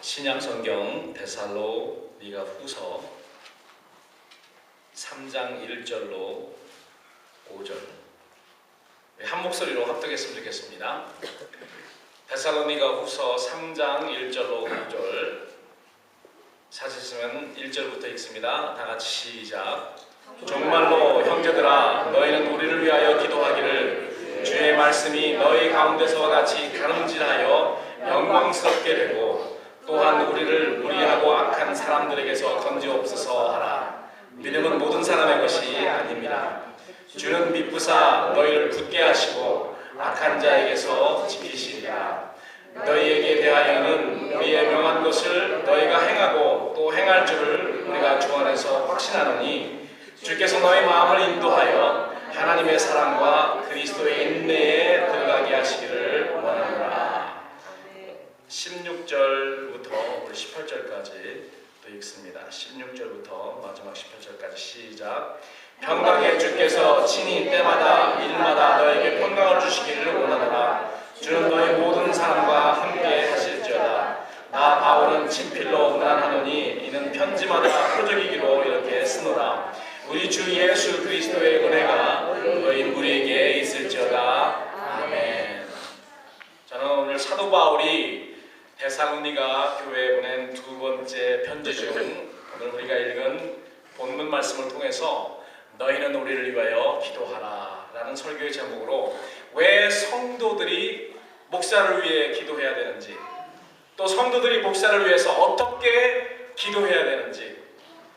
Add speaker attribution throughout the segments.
Speaker 1: 신약성경 데살로니가 후서 3장 1절로 5절 한 목소리로 합독했으면 좋겠습니다. 데살로니가 후서 3장 1절로 5절 찾으시면 1절부터 읽습니다. 다같이 시작. 정말로 형제들아 너희는 우리를 위하여 기도하기를 주의 말씀이 너희 가운데서와 같이 가늠질하여 영광스럽게 되고 또한 우리를 무리하고 악한 사람들에게서 건지옵소서 하라. 믿음은 모든 사람의 것이 아닙니다. 주는 미쁘사 너희를 굳게 하시고 악한 자에게서 지키시리라. 너희에게 대하여는 우리의 명한 것을 너희가 행하고 또 행할 줄을 우리가 주 안에서 확신하노니 주께서 너희 마음을 인도하여 하나님의 사랑과 그리스도의 인내에 들어가게 하시기를 원하노라. 16절부터 우리 18절까지 또 읽습니다. 16절부터 마지막 18절까지 시작. 평강의 주께서 친히 때마다 일마다 너에게 평강을 주시기를 원하노라. 주는 너희 모든 사람과 함께 하실지어다. 나 바울은 친필로 문안하노니 이는 편지마다 표적이기로 이렇게 쓰노라. 우리 주 예수 그리스도의 은혜가 너희 무리에게 있을지어다. 아멘. 저는 오늘 사도 바울이 데살로니가 교회에 보낸 두 번째 편지 중 오늘 우리가 읽은 본문 말씀을 통해서 너희는 우리를 위하여 기도하라 라는 설교의 제목으로 왜 성도들이 목사를 위해 기도해야 되는지, 또 성도들이 목사를 위해서 어떻게 기도해야 되는지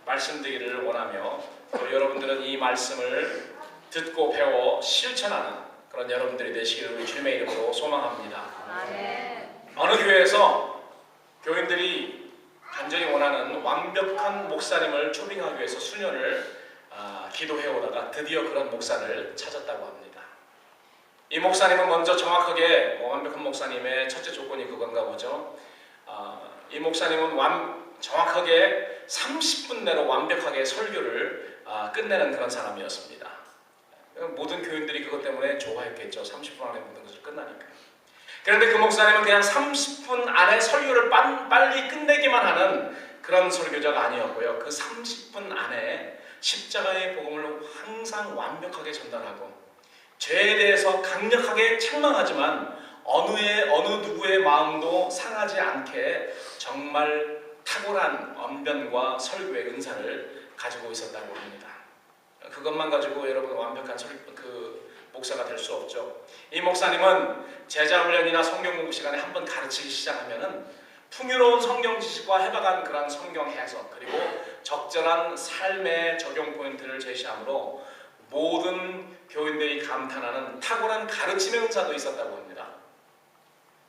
Speaker 1: 말씀드리기를 원하며, 또 여러분들은 이 말씀을 듣고 배워 실천하는 그런 여러분들이 되시기를 우리 주님의 이름으로 소망합니다. 아멘. 어느 교회에서 교인들이 간절히 원하는 완벽한 목사님을 초빙하기 위해서 수년을 기도해오다가 드디어 그런 목사를 찾았다고 합니다. 이 목사님은 먼저 정확하게 완벽한 목사님의 첫째 조건이 그건가 보죠. 이 목사님은 정확하게 30분 내로 완벽하게 설교를 끝내는 그런 사람이었습니다. 모든 교인들이 그것 때문에 좋아했겠죠. 30분 안에 모든 것을 끝나니까. 그런데 그 목사님은 그냥 30분 안에 설교를 빨리 끝내기만 하는 그런 설교자가 아니었고요. 그 30분 안에 십자가의 복음을 항상 완벽하게 전달하고 죄에 대해서 강력하게 책망하지만 어느 누구의 마음도 상하지 않게 정말 탁월한 언변과 설교의 은사를 가지고 있었다고 합니다. 그것만 가지고 여러분 완벽한 목사가 될 수 없죠. 이 목사님은 제자훈련이나 성경 공부 시간에 한번 가르치기 시작하면은 풍요로운 성경 지식과 해박한 그런 성경 해석, 그리고 적절한 삶의 적용 포인트를 제시하므로 모든 교인들이 감탄하는 탁월한 가르침의 은사도 있었다고 합니다.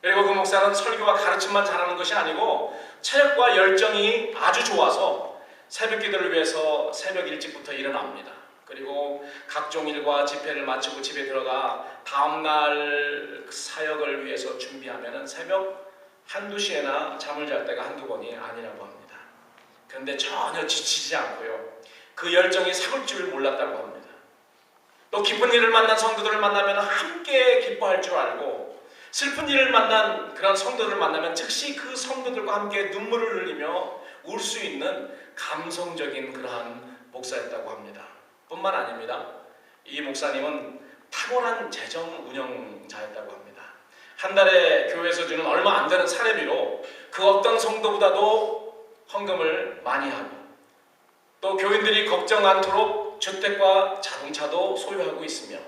Speaker 1: 그리고 그 목사는 설교와 가르침만 잘하는 것이 아니고 체력과 열정이 아주 좋아서 새벽 기도를 위해서 새벽 일찍부터 일어납니다. 그리고 각종 일과 집회를 마치고 집에 들어가 다음날 사역을 위해서 준비하면 새벽 한두 시에나 잠을 잘 때가 한두 번이 아니라고 합니다. 그런데 전혀 지치지 않고요. 그 열정이 삭을 줄 몰랐다고 합니다. 또 기쁜 일을 만난 성도들을 만나면 함께 기뻐할 줄 알고, 슬픈 일을 만난 그런 성도들을 만나면 즉시 그 성도들과 함께 눈물을 흘리며 울 수 있는 감성적인 그러한 목사였다고 합니다. 뿐만 아닙니다. 이 목사님은 탁월한 재정 운영자였다고 합니다. 한 달에 교회에서 주는 얼마 안 되는 사례비로 그 어떤 성도보다도 헌금을 많이 하고, 또 교인들이 걱정 않도록 주택과 자동차도 소유하고 있으며,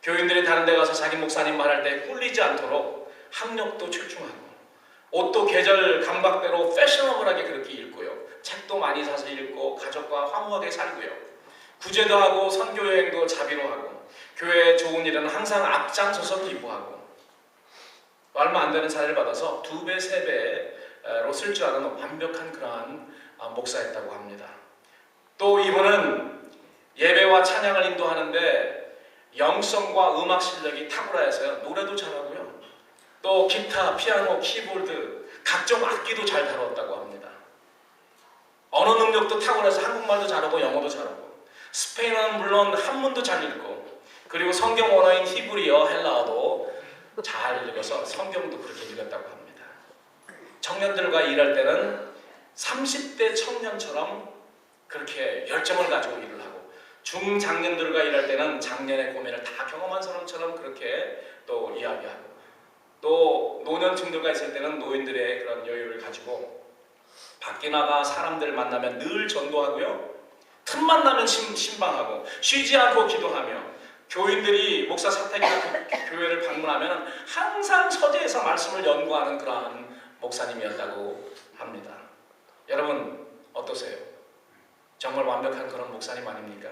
Speaker 1: 교인들이 다른 데 가서 자기 목사님 말할 때 꿀리지 않도록 학력도 출중하고, 옷도 계절 감각대로 패셔너블하게 그렇게 입고요, 책도 많이 사서 읽고 가족과 화목하게 살고요, 구제도 하고 선교여행도 자비로 하고 교회에 좋은 일은 항상 앞장서서 기부하고, 얼마 안 되는 사례를 받아서 2배, 3배로 쓸 줄 아는 완벽한 그러한 목사였다고 합니다. 또 이분은 예배와 찬양을 인도하는데 영성과 음악 실력이 탁월해서요, 노래도 잘하고요, 또 기타, 피아노, 키보드, 각종 악기도 잘 다뤘다고 합니다. 언어 능력도 탁월해서 한국말도 잘하고 영어도 잘하고 스페인어는 물론 한문도 잘 읽고, 그리고 성경 언어인 히브리어, 헬라어도 잘 읽어서 성경도 그렇게 읽었다고 합니다. 청년들과 일할 때는 30대 청년처럼 그렇게 열정을 가지고 일을 하고, 중장년들과 일할 때는 장년의 고민을 다 경험한 사람처럼 그렇게 또 이야기하고, 또 노년층들과 있을 때는 노인들의 그런 여유를 가지고 밖에 나가 사람들 만나면 늘 전도하고요, 틈만 나면 신방하고 쉬지 않고 기도하며, 교인들이 목사 사택이나 교회를 방문하면 항상 서재에서 말씀을 연구하는 그러한 목사님이었다고 합니다. 여러분 어떠세요? 정말 완벽한 그런 목사님 아닙니까?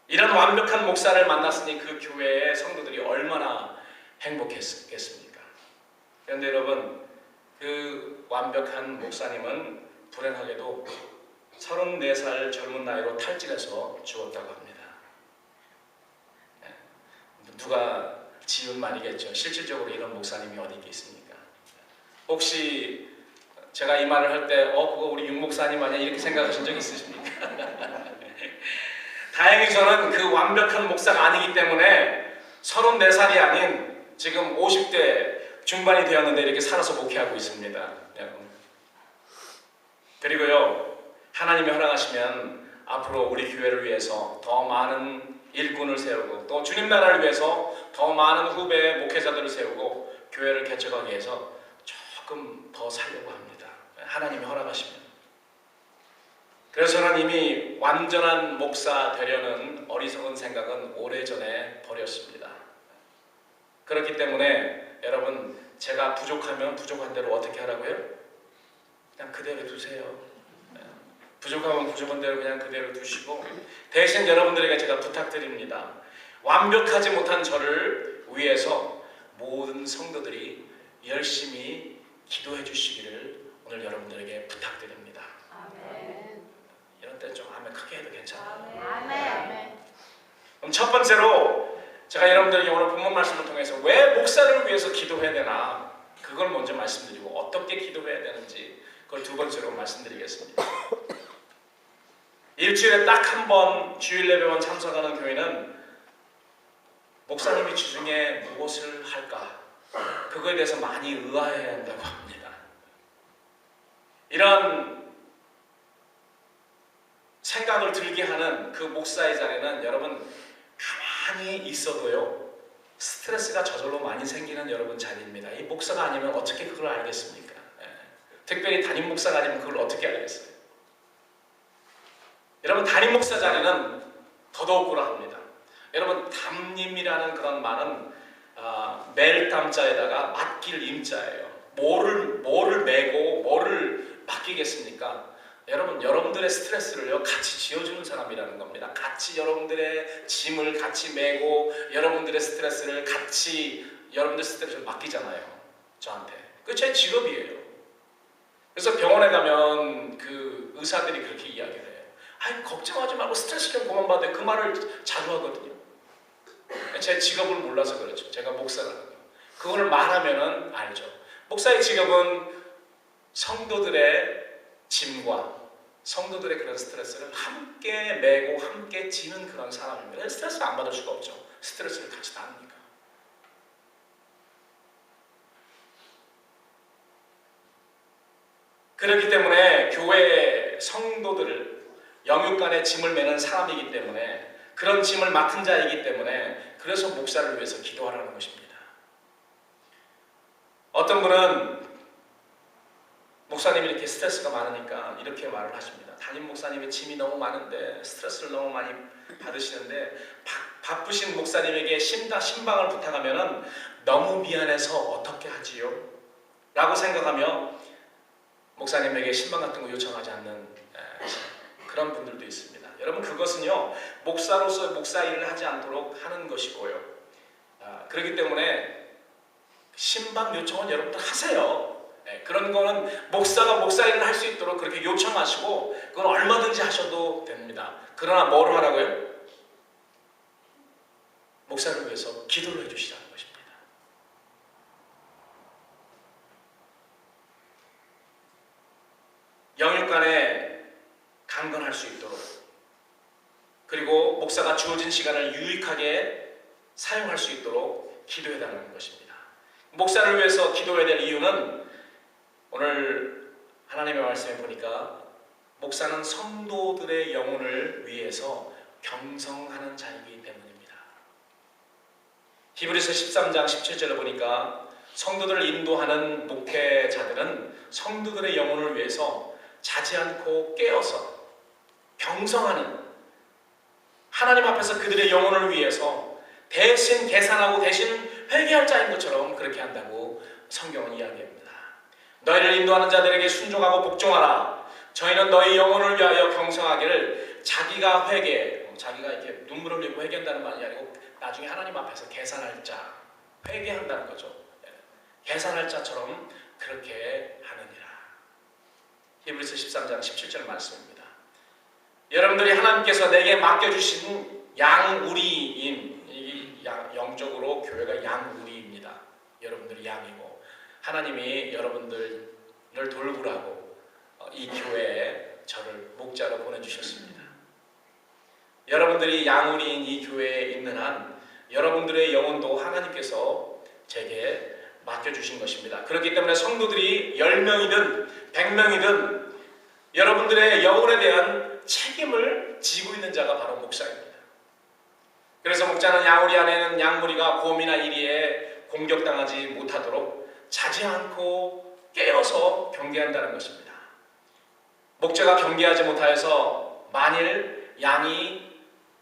Speaker 1: 이런 완벽한 목사를 만났으니 그 교회의 성도들이 얼마나 행복했겠습니까? 그런데 여러분, 그 완벽한 목사님은 불행하게도 34살 젊은 나이로 탈진해서 죽었다고 합니다. 누가 지은 말이겠죠. 실질적으로 이런 목사님이 어디 있겠습니까? 혹시 제가 이 말을 할 때 그거 우리 윤 목사님 아니야? 이렇게 생각하신 적 있으십니까? 다행히 저는 그 완벽한 목사가 아니기 때문에 34살이 아닌 지금 50대 중반이 되었는데 이렇게 살아서 목회하고 있습니다. 그리고요, 하나님이 허락하시면 앞으로 우리 교회를 위해서 더 많은 일꾼을 세우고, 또 주님 나라를 위해서 더 많은 후배 목회자들을 세우고 교회를 개척하기 위해서 조금 더 살려고 합니다. 하나님이 허락하시면. 그래서 저는 이미 완전한 목사 되려는 어리석은 생각은 오래전에 버렸습니다. 그렇기 때문에 여러분, 제가 부족하면 부족한 대로 어떻게 하라고요? 그냥 그대로 두세요. 부족하면 부족한 대로 그냥 그대로 두시고, 대신 여러분들에게 제가 부탁드립니다. 완벽하지 못한 저를 위해서 모든 성도들이 열심히 기도해 주시기를 오늘 여러분들에게 부탁드립니다.
Speaker 2: 아멘.
Speaker 1: 이런 때 좀 아멘 크게 해도 괜찮아요.
Speaker 2: 아멘.
Speaker 1: 그럼 첫 번째로 제가 여러분들에게 오늘 본문 말씀을 통해서 왜 목사를 위해서 기도해야 되나, 그걸 먼저 말씀드리고 어떻게 기도해야 되는지 그걸 두 번째로 말씀드리겠습니다. 일주일에 딱 한 번 주일 예배만 참석하는 교회는 목사님이 주중에 무엇을 할까, 그거에 대해서 많이 의아해야 한다고 합니다. 이런 생각을 들게 하는 그 목사의 자리는 여러분 가만히 있어도요 스트레스가 저절로 많이 생기는 여러분 자리입니다. 이 목사가 아니면 어떻게 그걸 알겠습니까? 특별히 담임 목사가 아니면 그걸 어떻게 알겠어요? 여러분, 담임 목사 자리는 더더욱 그러합니다. 여러분, 담임이라는 그런 말은 맬 담자에다가 맡길 임자예요. 뭐를 메고 뭐를 맡기겠습니까? 여러분, 여러분들의 스트레스를요 같이 지어주는 사람이라는 겁니다. 같이 여러분들의 짐을 같이 메고 여러분들의 스트레스를 같이, 여러분들 스트레스를 맡기잖아요, 저한테. 그게 제 직업이에요. 그래서 병원에 가면 그 의사들이 그렇게 이야기를 해요. 아이, 걱정하지 말고 스트레스 좀 그만 받아. 그 말을 자주 하거든요. 제 직업을 몰라서 그렇죠. 제가 목사라는 거. 그걸 말하면은 알죠. 목사의 직업은 성도들의 짐과 성도들의 그런 스트레스를 함께 메고 함께 지는 그런 사람입니다. 스트레스를 안 받을 수가 없죠. 스트레스를 같이 나누니까. 그렇기 때문에 교회 성도들을 영육간의 짐을 메는 사람이기 때문에, 그런 짐을 맡은 자이기 때문에, 그래서 목사를 위해서 기도하라는 것입니다. 어떤 분은 목사님이 이렇게 스트레스가 많으니까 이렇게 말을 하십니다. 담임 목사님의 짐이 너무 많은데 스트레스를 너무 많이 받으시는데 바쁘신 목사님에게 신방을 부탁하면 너무 미안해서 어떻게 하지요? 라고 생각하며 목사님에게 신방 같은 거 요청하지 않는 그런 분들도 있습니다. 여러분, 그것은요 목사로서 목사 일을 하지 않도록 하는 것이고요. 그렇기 때문에 신방 요청은 여러분들 하세요. 그런 거는 목사가 목사 일을 할 수 있도록 그렇게 요청하시고 그건 얼마든지 하셔도 됩니다. 그러나 뭘 하라고요? 목사를 위해서 기도를 해주시라는 것입니다. 영육간에 강건할 수 있도록, 그리고 목사가 주어진 시간을 유익하게 사용할 수 있도록 기도해달라는 것입니다. 목사를 위해서 기도해야 될 이유는 오늘 하나님의 말씀에 보니까 목사는 성도들의 영혼을 위해서 경성하는 자이기 때문입니다. 히브리서 13장 17절을 보니까 성도들을 인도하는 목회자들은 성도들의 영혼을 위해서 자지 않고 깨어서 경성하는, 하나님 앞에서 그들의 영혼을 위해서 대신 계산하고 대신 회개할 자인 것처럼 그렇게 한다고 성경은 이야기합니다. 너희를 인도하는 자들에게 순종하고 복종하라. 저희는 너희 영혼을 위하여 경성하기를. 자기가 자기가 이렇게 눈물 흘리고 회개한다는 말이 아니고 나중에 하나님 앞에서 계산할 자, 회개한다는 거죠. 계산할 자처럼 그렇게 하느니라. 히브리서 13장 17절 말씀입니다. 여러분들이 하나님께서 내게 맡겨주신 양우리인, 이 영적으로 교회가 양우리입니다. 여러분들이 양이고 하나님이 여러분들을 돌보라고 이 교회에 저를 목자로 보내주셨습니다. 여러분들이 양우리인 이 교회에 있는 한 여러분들의 영혼도 하나님께서 제게 맡겨주신 것입니다. 그렇기 때문에 성도들이 10명이든 100명이든 여러분들의 영혼에 대한 책임을 지고 있는 자가 바로 목사입니다. 그래서 목자는 양우리 안에는 양무리가 곰이나 이리에 공격당하지 못하도록 자지 않고 깨어서 경계한다는 것입니다. 목자가 경계하지 못하여서 만일 양이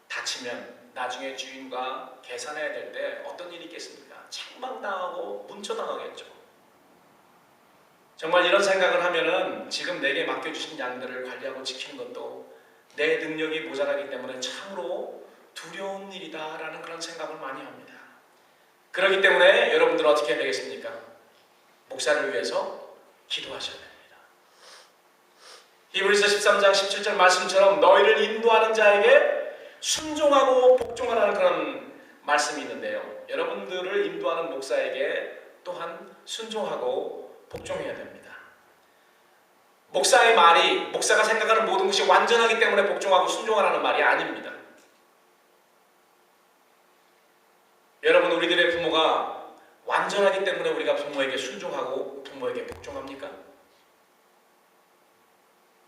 Speaker 1: 다치면 나중에 주인과 계산해야 될 때 어떤 일이 있겠습니까? 책망당하고 문초당하겠죠. 정말 이런 생각을 하면은 지금 내게 맡겨주신 양들을 관리하고 지키는 것도 내 능력이 모자라기 때문에 참으로 두려운 일이다라는 그런 생각을 많이 합니다. 그렇기 때문에 여러분들은 어떻게 해야 되겠습니까? 목사를 위해서 기도하셔야 됩니다. 히브리서 13장 17절 말씀처럼 너희를 인도하는 자에게 순종하고 복종하라는 그런 말씀이 있는데요. 여러분들을 인도하는 목사에게 또한 순종하고 복종해야 됩니다. 목사의 말이, 목사가 생각하는 모든 것이 완전하기 때문에 복종하고 순종하라는 말이 아닙니다. 여러분, 우리들의 부모가 완전하기 때문에 우리가 부모에게 순종하고 부모에게 복종합니까?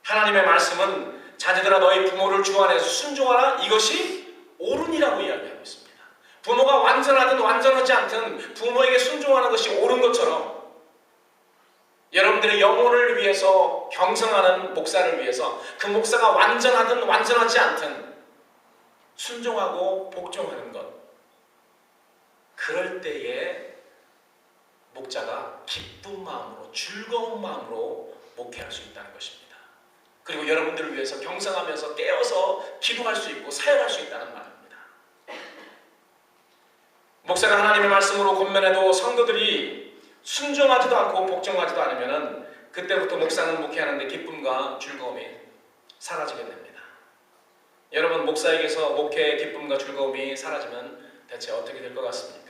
Speaker 1: 하나님의 말씀은 자녀들아 너희 부모를 주 안에서 순종하라, 이것이 옳으니라고 이야기하고 있습니다. 부모가 완전하든 완전하지 않든 부모에게 순종하는 것이 옳은 것처럼 여러분들의 영혼을 위해서 경성하는 목사를 위해서 그 목사가 완전하든 완전하지 않든 순종하고 복종하는 것, 그럴 때에 목자가 기쁜 마음으로, 즐거운 마음으로 목회할 수 있다는 것입니다. 그리고 여러분들을 위해서 경성하면서 깨어서 기도할 수 있고 사역할 수 있다는 말입니다. 목사가 하나님의 말씀으로 권면해도 성도들이 순종하지도 않고 복종하지도 않으면 그때부터 목사는 목회하는데 기쁨과 즐거움이 사라지게 됩니다. 여러분, 목사에게서 목회의 기쁨과 즐거움이 사라지면 대체 어떻게 될 것 같습니까?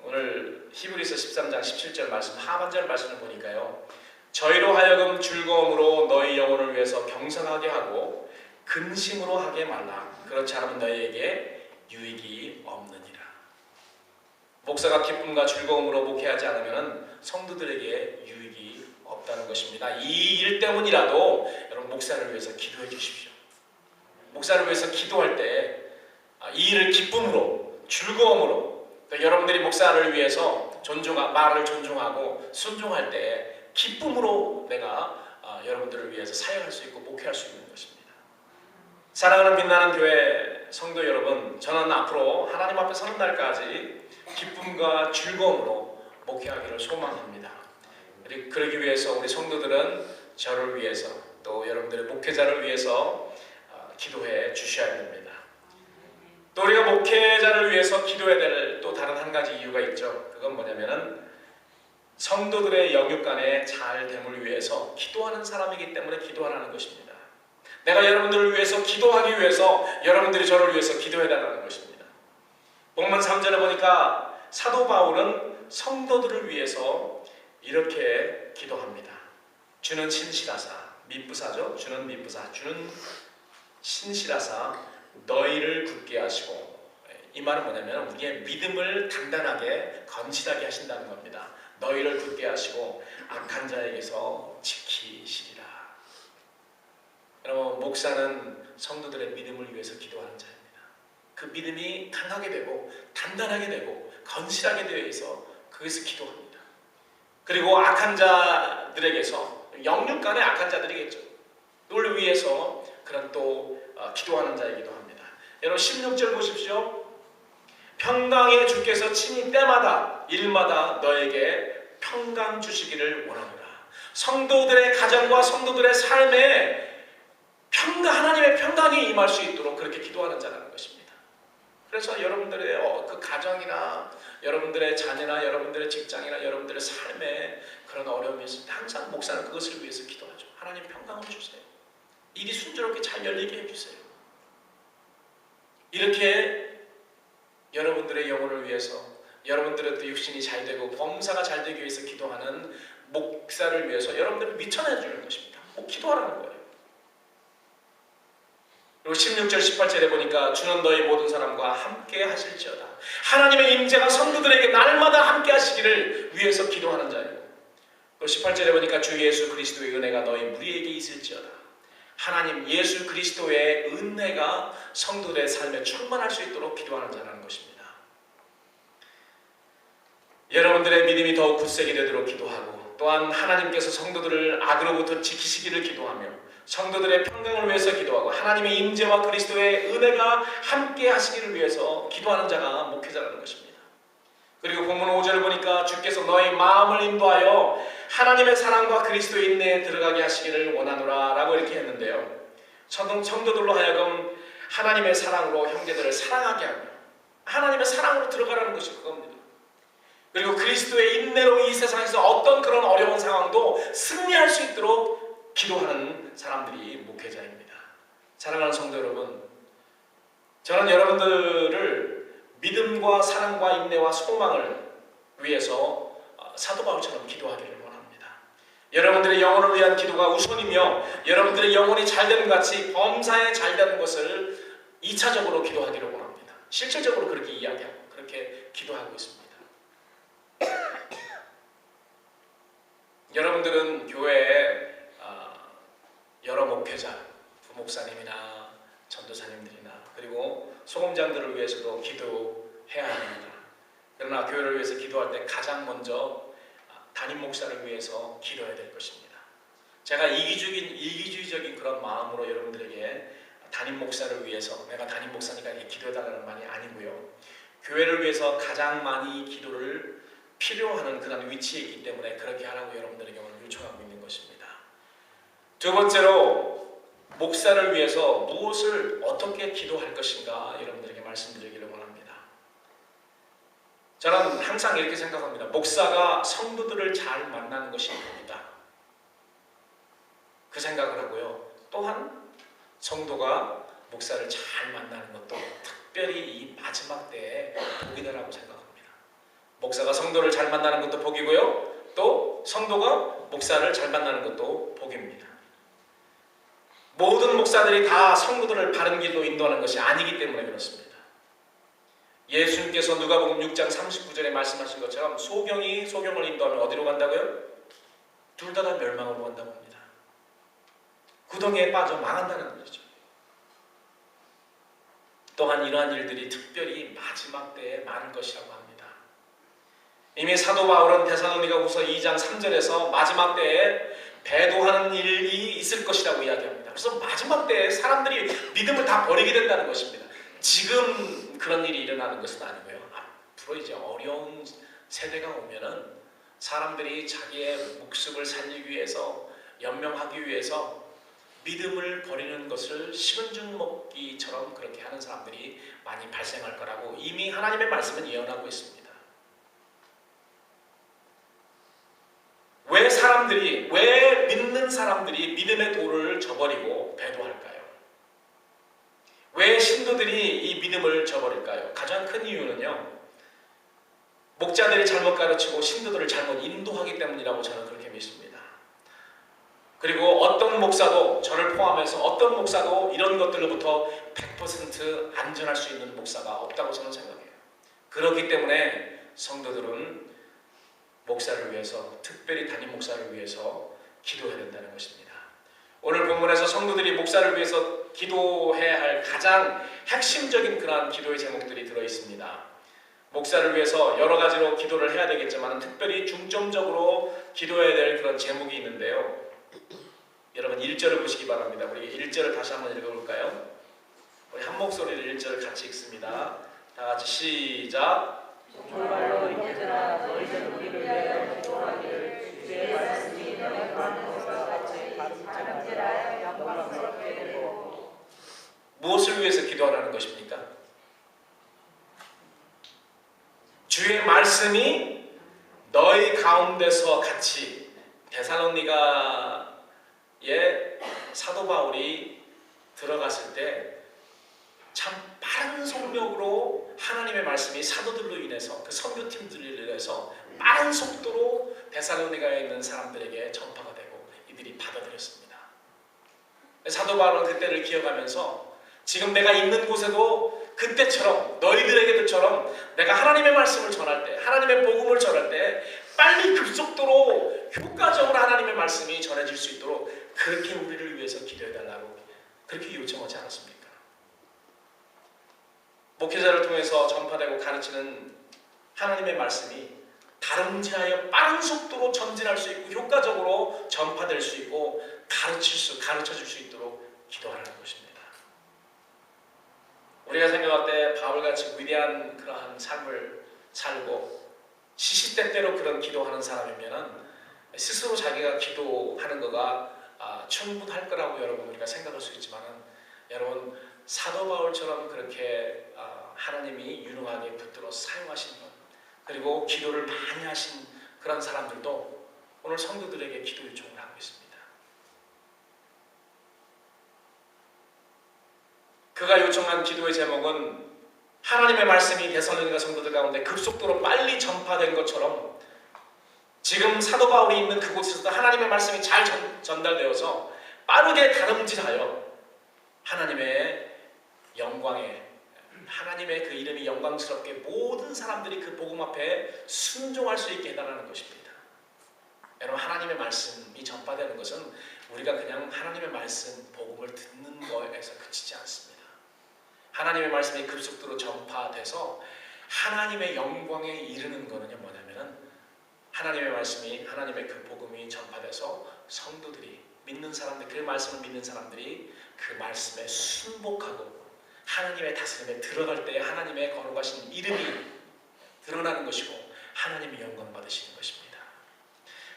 Speaker 1: 오늘 히브리서 13장 17절 말씀, 하반절 말씀을 보니까요, 저희로 하여금 즐거움으로 너희 영혼을 위해서 경성하게 하고 근심으로 하게 말라. 그렇지 않으면 너희에게 유익이 없느니라. 목사가 기쁨과 즐거움으로 목회하지 않으면 성도들에게 유익이 없다는 것입니다. 이 일 때문이라도 여러분 목사를 위해서 기도해 주십시오. 목사를 위해서 기도할 때 이 일을 기쁨으로, 즐거움으로, 또 여러분들이 목사를 위해서 말을 존중하고 순종할 때 기쁨으로 내가 여러분들을 위해서 사역할 수 있고 목회할 수 있는 것입니다. 사랑하는 빛나는 교회 성도 여러분, 저는 앞으로 하나님 앞에 서는 날까지 기쁨과 즐거움으로 목회하기를 소망합니다. 그러기 위해서 우리 성도들은 저를 위해서 또 여러분들의 목회자를 위해서 기도해 주셔야 됩니다. 또 우리가 목회자를 위해서 기도해야 될 또 다른 한 가지 이유가 있죠. 그건 뭐냐면은 성도들의 영육간의 잘됨을 위해서 기도하는 사람이기 때문에 기도하라는 것입니다. 내가 여러분들을 위해서 기도하기 위해서 여러분들이 저를 위해서 기도해달라는 것입니다. 본문 3절에 보니까 사도 바울은 성도들을 위해서 이렇게 기도합니다. 주는 신실하사, 미쁘사죠. 주는 미쁘사, 주는 신실하사 너희를 굳게 하시고 이 말은 뭐냐면 우리의 믿음을 단단하게 건실하게 하신다는 겁니다. 너희를 굳게 하시고 악한 자에게서 지키시리라. 여러분, 목사는 성도들의 믿음을 위해서 기도하는 자입니다. 그 믿음이 강하게 되고 단단하게 되고 건실하게 되어 있어 그것을 기도합니다. 그리고 악한 자들에게서, 영육간의 악한 자들이겠죠, 그걸 위해서 그런 또 기도하는 자이기도 합니다. 여러분 16절 보십시오. 평강의 주께서 친히 때마다 일마다 너에게 평강 주시기를 원하노라. 성도들의 가정과 성도들의 삶에 하나님의 평강이 임할 수 있도록 그렇게 기도하는 자라는 것입니다. 그래서 여러분들의 그 가정이나 여러분들의 자녀나 여러분들의 직장이나 여러분들의 삶에 그런 어려움이 있을 때 항상 목사는 그것을 위해서 기도하죠. 하나님 평강을 주세요. 일이 순조롭게 잘 열리게 해주세요. 이렇게 여러분들의 영혼을 위해서, 여러분들의 또 육신이 잘 되고 범사가 잘 되기 위해서 기도하는 목사를 위해서 여러분들을 미천해 주는 것입니다. 꼭 기도하라는 거예요. 그리고 16절 18절에 보니까 주는 너희 모든 사람과 함께 하실지어다. 하나님의 임재가 성도들에게 날마다 함께 하시기를 위해서 기도하는 자예요. 또 18절에 보니까 주 예수 그리스도의 은혜가 너희 무리에게 있을지어다. 하나님 예수 그리스도의 은혜가 성도들의 삶에 충만할 수 있도록 기도하는 자라는 것입니다. 여러분들의 믿음이 더욱 굳세게 되도록 기도하고, 또한 하나님께서 성도들을 악으로부터 지키시기를 기도하며 성도들의 평강을 위해서 기도하고 하나님의 임재와 그리스도의 은혜가 함께 하시기를 위해서 기도하는 자가 목회자라는 것입니다. 그리고 본문 5절을 보니까 주께서 너희 마음을 인도하여 하나님의 사랑과 그리스도의 인내에 들어가게 하시기를 원하노라 라고 이렇게 했는데요, 성도들로 하여금 하나님의 사랑으로 형제들을 사랑하게 하며 하나님의 사랑으로 들어가라는 것이 그겁니다. 그리고 그리스도의 인내로 이 세상에서 어떤 그런 어려운 상황도 승리할 수 있도록 기도하는 사람들이 목회자입니다. 사랑하는 성도 여러분, 저는 여러분들을 믿음과 사랑과 인내와 소망을 위해서 사도 바울처럼 기도하기를 원합니다. 여러분들의 영혼을 위한 기도가 우선이며 여러분들의 영혼이 잘 되는 같이 범사에 잘 되는 것을 2차적으로 기도하기를 원합니다. 실질적으로 그렇게 이야기하고 그렇게 기도하고 있습니다. 여러분들은 교회에 여러 목회자, 부목사님이나 전도사님들이나 그리고 소금장들을 위해서도 기도해야 합니다. 그러나 교회를 위해서 기도할 때 가장 먼저 담임 목사를 위해서 기도해야 될 것입니다. 제가 이기주의적인 그런 마음으로 여러분들에게 담임 목사를 위해서 내가 담임 목사니까 이렇게 기도해달라는 말이 아니고요, 교회를 위해서 가장 많이 기도를 필요하는 그런 위치에 있기 때문에 그렇게 하라고 여러분들에게 오늘 요청하고 있는 것입니다. 두 번째로, 목사를 위해서 무엇을 어떻게 기도할 것인가 여러분들에게 말씀드리기를 원합니다. 저는 항상 이렇게 생각합니다. 목사가 성도들을 잘 만나는 것이 복이다, 그 생각을 하고요, 또한 성도가 목사를 잘 만나는 것도 특별히 이 마지막 때에 복이다라고 생각합니다. 목사가 성도를 잘 만나는 것도 복이고요, 또 성도가 목사를 잘 만나는 것도 복입니다. 모든 목사들이 다 성도들을 바른 길로 인도하는 것이 아니기 때문에 그렇습니다. 예수님께서 누가복음 6장 39절에 말씀하신 것처럼 소경이 소경을 인도하면 어디로 간다고요? 둘 다 멸망으로 간다고 합니다. 구덩이에 빠져 망한다는 것이죠. 또한 이러한 일들이 특별히 마지막 때에 많을 것이라고 합니다. 이미 사도 바울은 데살로니가후서 2장 3절에서 마지막 때에 배도하는 일이 있을 것이라고 이야기합니다. 그래서 마지막 때에 사람들이 믿음을 다 버리게 된다는 것입니다. 지금 그런 일이 일어나는 것은 아니고요, 앞으로 이제 어려운 세대가 오면은 사람들이 자기의 목숨을 살리기 위해서, 연명하기 위해서 믿음을 버리는 것을 식은 죽 먹기처럼 그렇게 하는 사람들이 많이 발생할 거라고 이미 하나님의 말씀은 예언하고 있습니다. 왜 믿는 사람들이 믿음의 도를 저버리고 배도할까요? 왜 신도들이 이 믿음을 저버릴까요? 가장 큰 이유는요, 목자들이 잘못 가르치고 신도들을 잘못 인도하기 때문이라고 저는 그렇게 믿습니다. 그리고 어떤 목사도, 저를 포함해서 어떤 목사도 이런 것들로부터 100% 안전할 수 있는 목사가 없다고 저는 생각해요. 그렇기 때문에 성도들은 목사를 위해서, 특별히 담임 목사를 위해서 기도해야 된다는 것입니다. 오늘 본문에서 성도들이 목사를 위해서 기도해야 할 가장 핵심적인 그러한 기도의 제목들이 들어있습니다. 목사를 위해서 여러 가지로 기도를 해야 되겠지만 특별히 중점적으로 기도해야 될 그런 제목이 있는데요. 여러분 1절을 보시기 바랍니다. 우리 1절을 다시 한번 읽어볼까요? 우리 한 목소리로 1절을 같이 읽습니다. 다 같이 시작.
Speaker 3: 정말로 이제나 너희는 우리를 위하여 기도하기를 주의 말씀이 너희 가는 것과 같이 가름질하여 영광스럽게 되고.
Speaker 1: 무엇을 위해서 기도하라는 것입니까? 주의 말씀이 너희 가운데서 같이. 데살로니가에 사도 바울이 들어갔을 때 참 빠른 속력으로 하나님의 말씀이 사도들로 인해서, 그 선교팀들로 인해서 빠른 속도로 데살로니가에 있는 사람들에게 전파가 되고 이들이 받아들였습니다. 사도 바울은 그때를 기억하면서 지금 내가 있는 곳에도 그때처럼, 너희들에게도처럼 내가 하나님의 말씀을 전할 때, 하나님의 복음을 전할 때 빨리 급속도로 효과적으로 하나님의 말씀이 전해질 수 있도록 그렇게 우리를 위해서 기도해달라고 그렇게 요청하지 않았습니까? 목회자를 통해서 전파되고 가르치는 하나님의 말씀이 다름질하여 빠른 속도로 전진할 수 있고 효과적으로 전파될 수 있고 가르쳐줄 수 있도록 기도하라는 것입니다. 우리가 생각할 때 바울같이 위대한 그러한 삶을 살고 시시때때로 그런 기도하는 사람이면 스스로 자기가 기도하는 거가 충분할 거라고 여러분 우리가 생각할 수 있지만, 여러분 사도 바울처럼 그렇게 하나님이 유능하게 붙들어 사용하신 분, 그리고 기도를 많이 하신 그런 사람들도 오늘 성도들에게 기도 요청을 하고 있습니다. 그가 요청한 기도의 제목은 하나님의 말씀이 데살로니가 성도들 가운데 급속도로 빨리 전파된 것처럼 지금 사도 바울이 있는 그곳에서도 하나님의 말씀이 잘 전달되어서 빠르게 다름질하여 하나님의 영광에, 하나님의 그 이름이 영광스럽게 모든 사람들이 그 복음 앞에 순종할 수 있게 해달라는 것입니다. 여러분, 하나님의 말씀이 전파되는 것은 우리가 그냥 하나님의 말씀, 복음을 듣는 거에서 그치지 않습니다. 하나님의 말씀이 급속도로 전파돼서 하나님의 영광에 이르는 거는요 뭐냐면은 하나님의 말씀이, 하나님의 그 복음이 전파돼서 성도들이, 믿는 사람들, 그 말씀을 믿는 사람들이 그 말씀에 순복하고 하나님의 다스림에 들어갈 때 하나님의 거룩하신 이름이 드러나는 것이고 하나님이 영광 받으시는 것입니다.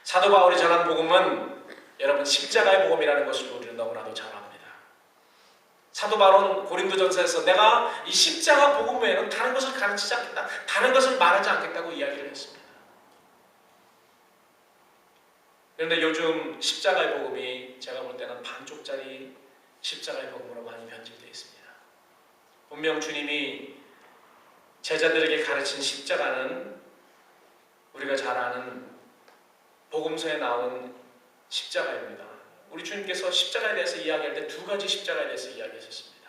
Speaker 1: 사도 바울이 전한 복음은 여러분 십자가의 복음이라는 것을 우리는 너무나도 잘 압니다. 사도 바울은 고린도전서에서 내가 이 십자가 복음 외에는 다른 것을 가르치지 않겠다, 다른 것을 말하지 않겠다고 이야기를 했습니다. 그런데 요즘 십자가의 복음이 제가 볼 때는 반쪽짜리 십자가의 복음으로 많이 변질되어 있습니다. 분명 주님이 제자들에게 가르친 십자가는 우리가 잘 아는 복음서에 나온 십자가입니다. 우리 주님께서 십자가에 대해서 이야기할 때 두 가지 십자가에 대해서 이야기하셨습니다.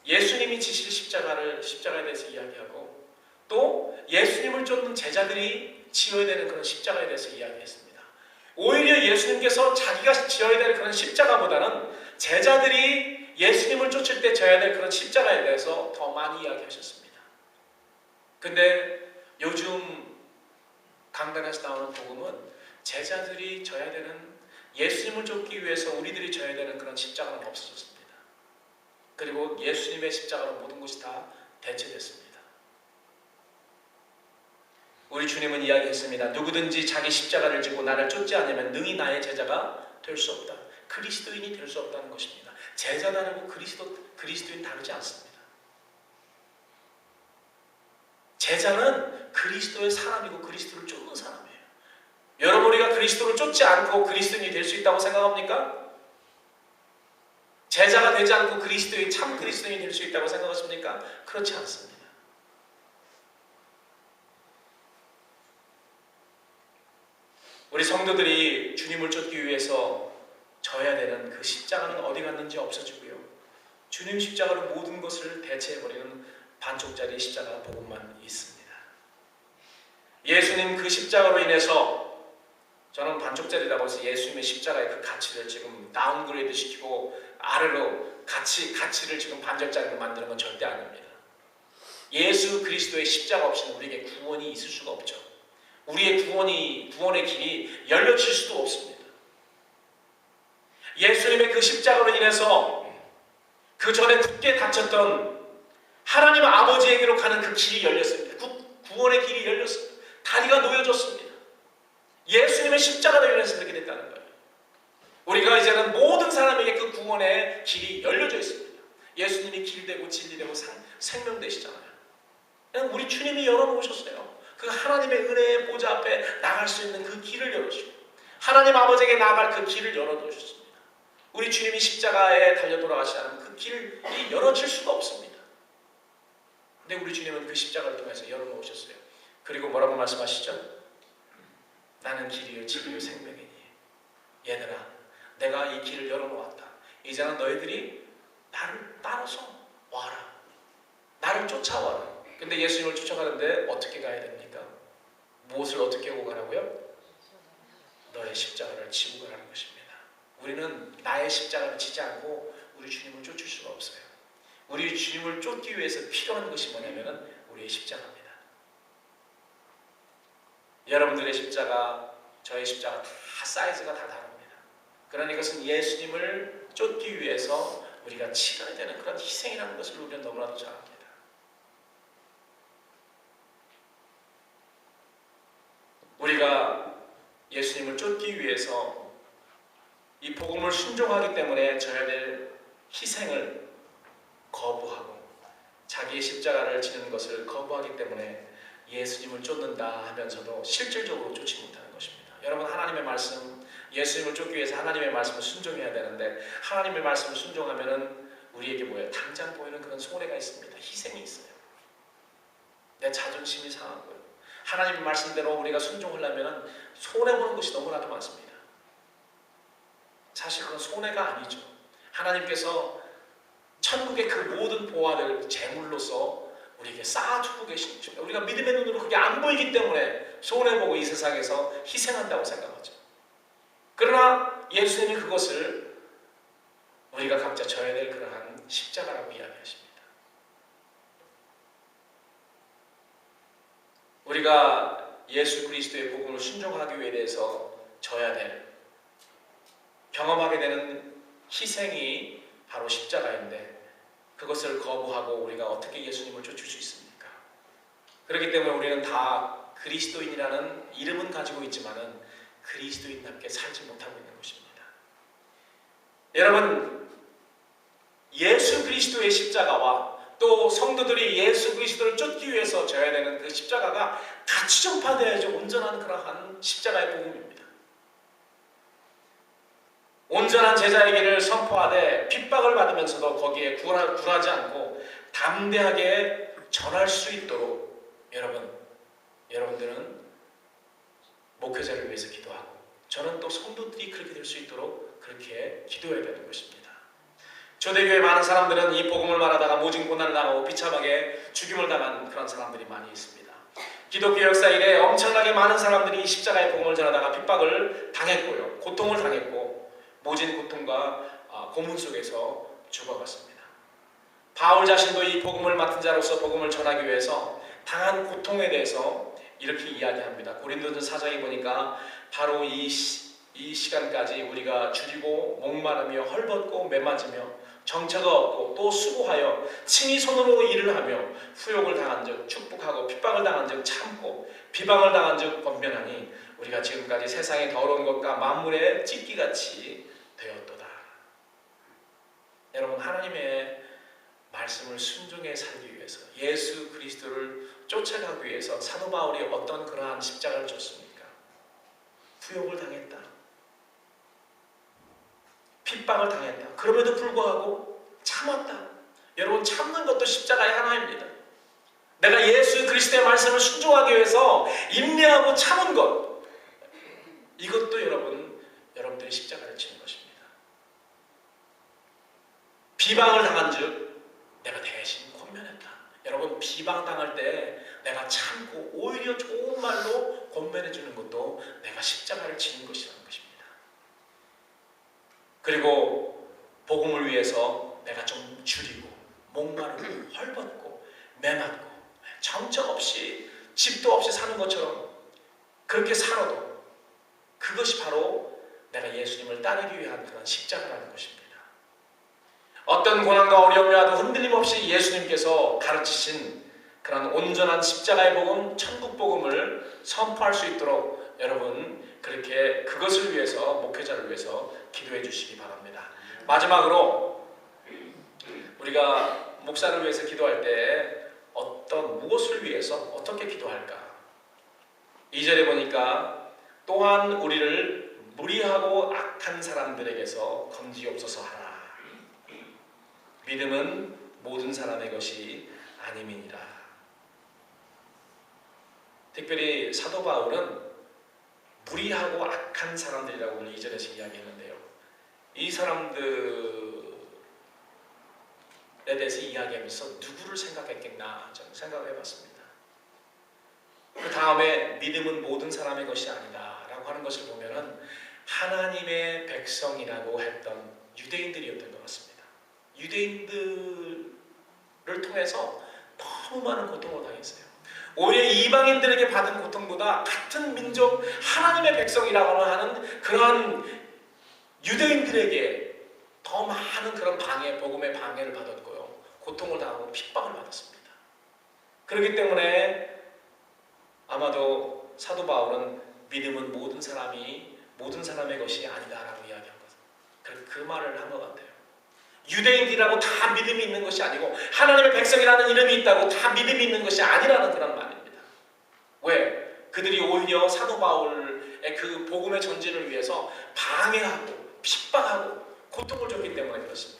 Speaker 1: 예수님이 지실 십자가에 대해서 이야기하고, 또 예수님을 쫓는 제자들이 지어야 되는 그런 십자가에 대해서 이야기했습니다. 오히려 예수님께서 자기가 지어야 될 그런 십자가보다는 제자들이 예수님을 쫓을 때 져야 될 그런 십자가에 대해서 더 많이 이야기하셨습니다. 근데 요즘 강단에서 나오는 복음은 제자들이 져야 되는, 예수님을 쫓기 위해서 우리들이 져야 되는 그런 십자가는 없어졌습니다. 그리고 예수님의 십자가로 모든 것이 다 대체됐습니다. 우리 주님은 이야기했습니다. 누구든지 자기 십자가를 지고 나를 쫓지 않으면 능히 나의 제자가 될 수 없다. 그리스도인이 될 수 없다는 것입니다. 제자 다르고 그리스도인 다르지 않습니다. 제자는 그리스도의 사람이고 그리스도를 쫓는 사람이에요. 여러분, 우리가 그리스도를 쫓지 않고 그리스도인이 될 수 있다고 생각합니까? 제자가 되지 않고 그리스도인, 참 그리스도인이 될 수 있다고 생각하십니까? 그렇지 않습니다. 우리 성도들이 주님을 쫓기 위해서 져야 되는 그 십자가는 어디 갔는지 없어지고요. 주님 십자가로 모든 것을 대체해버리는 반쪽짜리 십자가 복음만 있습니다. 예수님 그 십자가로 인해서 저는 반쪽짜리라고 해서 예수님의 십자가의 그 가치를 지금 다운그레이드 시키고 아래로 가치를 지금 반절짜리로 만드는 건 절대 아닙니다. 예수 그리스도의 십자가 없이는 우리에게 구원이 있을 수가 없죠. 우리의 구원의 길이 열려질 수도 없습니다. 예수님의 그 십자가로 인해서 그 전에 굳게 닫혔던 하나님 아버지에게로 가는 그 길이 열렸습니다. 구원의 길이 열렸습니다. 다리가 놓여졌습니다. 예수님의 십자가로 인해서 그렇게 됐다는 거예요. 우리가 이제는 모든 사람에게 그 구원의 길이 열려져 있습니다. 예수님이 길되고 진리되고 생명 되시잖아요. 우리 주님이 열어놓으셨어요. 그 하나님의 은혜의 보좌 앞에 나갈 수 있는 그 길을 열어주시고 하나님 아버지에게 나아갈 그 길을 열어놓으셨습니다. 우리 주님이 십자가에 달려 돌아가시지 않으면 그 길이 열어질 수가 없습니다. 근데 우리 주님은 그 십자가를 통해서 열어놓으셨어요. 그리고 뭐라고 말씀하시죠? 나는 길이요 진리요 생명이니 얘들아 내가 이 길을 열어놓았다. 이제는 너희들이 나를 따라서 와라. 나를 쫓아와라. 근데 예수님을 쫓아가는데 어떻게 가야 됩니까? 무엇을 어떻게 하고 가라고요? 너의 십자가를 지고 가라는 것입니다. 우리는 나의 십자가를 지지 않고 우리 주님을 쫓을 수가 없어요. 우리 주님을 쫓기 위해서 필요한 것이 뭐냐면 우리의 십자가입니다. 여러분들의 십자가, 저의 십자가 다 사이즈가 다 다릅니다. 그러나 이것은 예수님을 쫓기 위해서 우리가 치러야 되는 그런 희생이라는 것을 우리는 너무나도 잘 압니다. 우리가 예수님을 쫓기 위해서 이 복음을 순종하기 때문에 져야 될 희생을 거부하고 자기의 십자가를 지는 것을 거부하기 때문에 예수님을 쫓는다 하면서도 실질적으로 쫓지 못하는 것입니다. 여러분 하나님의 말씀, 예수님을 쫓기 위해서 하나님의 말씀을 순종해야 되는데 하나님의 말씀을 순종하면은 우리에게 뭐예요? 당장 보이는 그런 손해가 있습니다. 희생이 있어요. 내 자존심이 상하고요. 하나님의 말씀대로 우리가 순종하려면 손해보는 것이 너무나도 많습니다. 사실 그건 손해가 아니죠. 하나님께서 천국의 그 모든 보화를 제물로서 우리에게 쌓아주고 계신 것입니다. 우리가 믿음의 눈으로 그게 안 보이기 때문에 손해보고 이 세상에서 희생한다고 생각하죠. 그러나 예수님이 그것을 우리가 각자 져야 될 그러한 십자가라고 이야기하십니다. 우리가 예수 그리스도의 복음을 순종하기 위해서 져야 될, 경험하게 되는 희생이 바로 십자가인데 그것을 거부하고 우리가 어떻게 예수님을 쫓을 수 있습니까? 그렇기 때문에 우리는 다 그리스도인이라는 이름은 가지고 있지만은 그리스도인답게 살지 못하고 있는 것입니다. 여러분, 예수 그리스도의 십자가와 또 성도들이 예수 그리스도를 쫓기 위해서 져야 되는 그 십자가가 같이 전파되어야지 온전한 그러한 십자가의 복음입니다. 온전한 제자의 길을 선포하되 핍박을 받으면서도 거기에 굴하지 않고 담대하게 전할 수 있도록 여러분들은 목회자를 위해서 기도하고 저는 또 성도들이 그렇게 될 수 있도록 그렇게 기도해야 되는 것입니다. 초대교회 많은 사람들은 이 복음을 말하다가 모진 고난을 당하고 비참하게 죽임을 당한 그런 사람들이 많이 있습니다. 기독교 역사 이래 엄청나게 많은 사람들이 십자가의 복음을 전하다가 핍박을 당했고요. 고통을 당했고 모진 고통과 고문 속에서 죽어갔습니다. 바울 자신도 이 복음을 맡은 자로서 복음을 전하기 위해서 당한 고통에 대해서 이렇게 이야기합니다. 고린도전서 4장에 보니까 바로 이 시간까지 우리가 줄이고 목마르며 헐벗고 매맞으며 정처가 없고 또 수고하여 친히 손으로 일을 하며 후욕을 당한 즉 축복하고 핍박을 당한 즉 참고 비방을 당한 즉 권면하니 우리가 지금까지 세상의 더러운 것과 만물의 찢기같이 되었도다. 여러분 하나님의 말씀을 순종해 살기 위해서 예수 그리스도를 쫓아가기 위해서 사도 바울이 어떤 그러한 십자가를 줬습니까? 후욕을 당했다. 핍박을 당했다. 그럼에도 불구하고 참았다. 여러분 참는 것도 십자가의 하나입니다. 내가 예수 그리스도의 말씀을 순종하기 위해서 인내하고 참은 것 이것도 여러분들이 십자가를 치는 것입니다. 비방을 당한즉 내가 대신 권면했다. 여러분, 비방당할 때 내가 참고 오히려 좋은 말로 권면해 주는 것도 내가 십자가를 치는 것이라는 것입니다. 그리고 복음을 위해서 내가 좀 줄이고 목마르고 헐벗고 매맞고 정처 없이 집도 없이 사는 것처럼 그렇게 살아도 그것이 바로 내가 예수님을 따르기 위한 그런 십자가라는 것입니다. 어떤 고난과 어려움이라도 흔들림 없이 예수님께서 가르치신 그런 온전한 십자가의 복음, 천국 복음을 선포할 수 있도록 여러분 그렇게 그것을 위해서, 목회자를 위해서 기도해 주시기 바랍니다. 마지막으로 우리가 목사를 위해서 기도할 때 무엇을 위해서 어떻게 기도할까? 2절에 보니까 또한 우리를 무리하고 악한 사람들에게서 건지옵소서 하라. 믿음은 모든 사람의 것이 아님이니라. 특별히 사도 바울은 무리하고 악한 사람들이라고 오늘 2절에서 이야기했는데요. 이 사람들에 대해서 이야기하면서 누구를 생각했겠나 저는 생각을 해봤습니다. 그 다음에 믿음은 모든 사람의 것이 아니다 라고 하는 것을 보면은 하나님의 백성이라고 했던 유대인들이었던 것 같습니다. 유대인들을 통해서 너무 많은 고통을 당했어요. 오히려 이방인들에게 받은 고통보다 같은 민족 하나님의 백성이라고 하는 그러한 유대인들에게 더 많은 그런 복음의 방해를 받았고요. 고통을 당하고 핍박을 받았습니다. 그렇기 때문에 아마도 사도 바울은 믿음은 모든 사람의 것이 아니다라고 이야기한 것. 그 말을 한 것 같아요. 유대인이라고 다 믿음이 있는 것이 아니고 하나님의 백성이라는 이름이 있다고 다 믿음이 있는 것이 아니라는 그런 말입니다. 왜? 그들이 오히려 사도 바울의 그 복음의 전진을 위해서 방해하고 핍박하고 고통을 줬기 때문에 그렇습니다.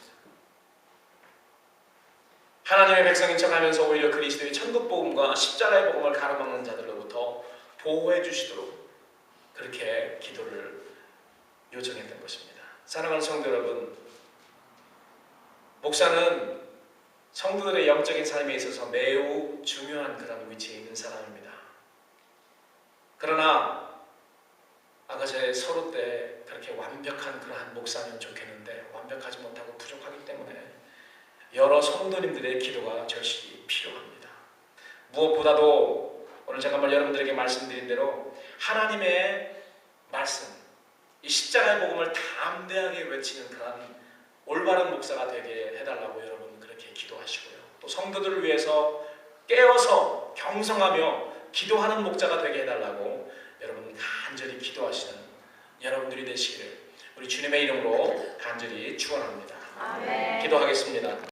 Speaker 1: 하나님의 백성인 척하면서 오히려 그리스도의 천국 복음과 십자가의 복음을 가로막는 자들로부터 보호해 주시도록 그렇게 기도를 요청했던 것입니다. 사랑하는 성도 여러분, 목사는 성도들의 영적인 삶에 있어서 매우 중요한 그런 위치에 있는 사람입니다. 그러나 아까 제 서로 때 그렇게 완벽한 그러한 목사면 좋겠는데 완벽하지 못하고 부족하기 때문에 여러 성도님들의 기도가 절실히 필요합니다. 무엇보다도 오늘 제가 여러분들에게 말씀드린 대로 하나님의 말씀, 이 십자가의 복음을 담대하게 외치는 그런 올바른 목사가 되게 해달라고 여러분 그렇게 기도하시고요. 또 성도들을 위해서 깨어서 경성하며 기도하는 목자가 되게 해달라고 여러분 간절히 기도하시는 여러분들이 되시기를 우리 주님의 이름으로 간절히 축원합니다.
Speaker 2: 아멘.
Speaker 1: 기도하겠습니다.